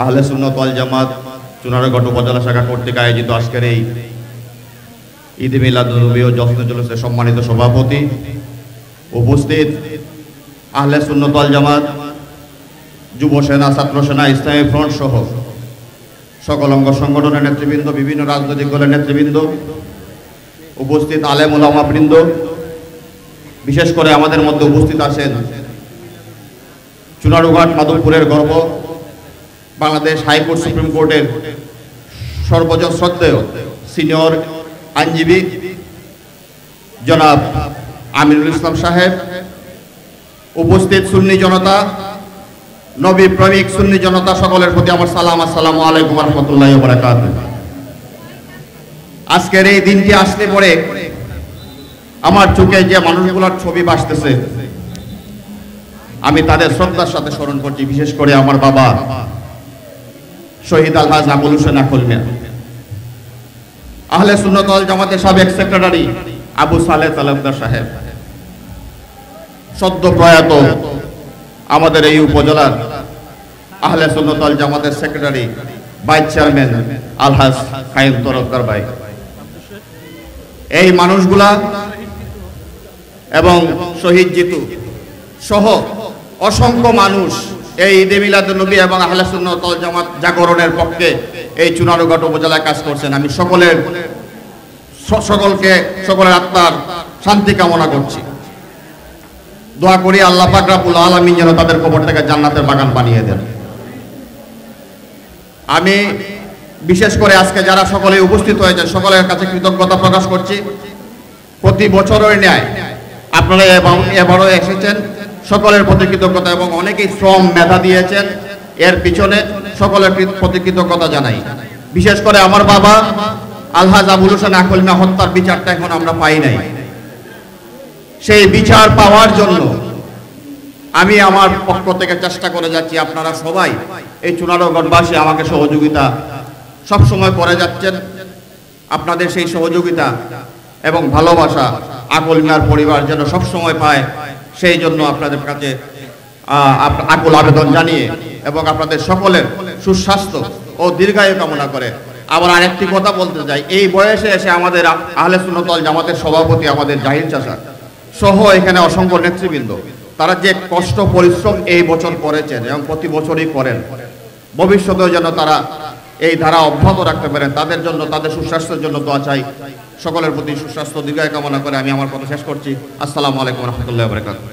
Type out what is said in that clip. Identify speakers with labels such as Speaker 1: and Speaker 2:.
Speaker 1: আহলে সুন্নাত ওয়াল জামাত চুনারুঘাট উপজেলা শাখা কর্তৃক আয়োজিত আজকের এই ঈদ মিলাদুন্নবী ও জশ্ন জুলুসের সম্মানিত সভাপতি, উপস্থিত আহলে সুন্নাত ওয়াল জামাত, যুব সেনা, ছাত্র সেনা, ইসলামী ফ্রন্ট সহ সকল অঙ্গ সংগঠনের নেতৃবৃন্দ, বিভিন্ন রাজনৈতিক দলের নেতৃবৃন্দ, উপস্থিত আলেম ওলামা বৃন্দ, বিশেষ করে আমাদের মধ্যে উপস্থিত আছেন চুনারুঘাট মাধবপুরের গর্ব, বাংলাদেশ হাইকোর্ট সুপ্রিম কোর্টের সর্বোচ্চ শ্রদ্ধেয় সিনিয়র আইনজীবী জনাব আমিনুল ইসলাম সাহেব, উপস্থিত সুন্নি জনতা, নবী প্রেমিক সুন্নি জনতা, সকলের প্রতি আমার সালাম। আসসালামু আলাইকুম ওয়া রাহমাতুল্লাহি ওয়া বারাকাতুহু। আজকের এই দিনটি আসলে পরে আমার চোখে যে মানুষগুলোর ছবি ভাসতেছে, আমি তাদের শ্রদ্ধার সাথে স্মরণ করছি। বিশেষ করে আমার বাবা শহীদ আলহাজ আবুল হোসেন আকল মিয়া, আহলে সুন্নাত ওয়াল জামাতের সাবেক সেক্রেটারি আবু সালেহ তালুকদার সাহেব, সদ্য প্রয়াত আমাদের এই উপজেলার আহলে সুন্নাত ওয়াল জামাতের সেক্রেটারি ভাইস চেয়ারম্যান আলহাজ খায়ম তরফদার ভাই, এই মানুষগুলা এবং শহীদ জিতু সহ অসংখ্য মানুষ এই ঈদে মিলাদুন্নবী এবং আহলে সুন্নাত ওয়াল জামাত জাগরণের পক্ষে এই চুনারুঘাট উপজেলায় কাজ করছেন। আমি সকলের আত্মার শান্তি কামনা করছি। দোয়া করি আল্লাহ পাক রব্বুল আলামিন যেন তাদের কবর থেকে জান্নাতের বাগান বানিয়ে দেন। আমি বিশেষ করে আজকে যারা সকলে উপস্থিত হয়েছেন সকলের কাছে কৃতজ্ঞতা প্রকাশ করছি। প্রতি বছরের ন্যায় আপনারা এবারও এসেছেন, সকলের প্রতি কৃতজ্ঞতা, এবং অনেকেই শ্রম মেধা দিয়েছেন, এর পিছনে সকলের প্রতি কৃতজ্ঞতা জানাই। বিশেষ করে আমার বাবা আলহাজ আবুল হোসেন আকল মিয়া হত্যার বিচারটা এখন আমরা পাই নাই। সেই বিচার পাওয়ার জন্য আমি আমার পক্ষ থেকে চেষ্টা করে যাচ্ছি। আপনারা সবাই এই চুনারুঘাটবাসী আমাকে সহযোগিতা সবসময় করে যাচ্ছেন। আপনাদের সেই সহযোগিতা এবং ভালোবাসা আকল মিয়ার পরিবার যেন সবসময় পায়, সেই জন্য আপনাদের কাছে আকুল আবেদন জানিয়ে এবং আপনাদের সকলের সুস্বাস্থ্য ও দীর্ঘায়ু কামনা করে আবার আরেকটি কথা বলতে চাই। এই বয়সে এসে আমাদের আহলে সুন্নাত ওয়াল জামাতের সভাপতি আমাদের জাহির চাচা সহ এখানে অসংখ্য নেতৃবৃন্দ, তারা যে কষ্ট পরিশ্রম এই বছর করেছেন এবং প্রতি বছরই করেন, ভবিষ্যতেও যেন তারা এই ধারা অব্যাহত রাখতে পারেন, তাদের জন্য, তাদের সুস্বাস্থ্যের জন্য দোয়া চাই। সকলের প্রতি সুস্বাস্থ্য দীর্ঘায়ু কামনা করে আমি আমার কথা শেষ করছি। আসসালামু আলাইকুম ওয়া রাহমাতুল্লাহি ওয়া বারাকাতুহু।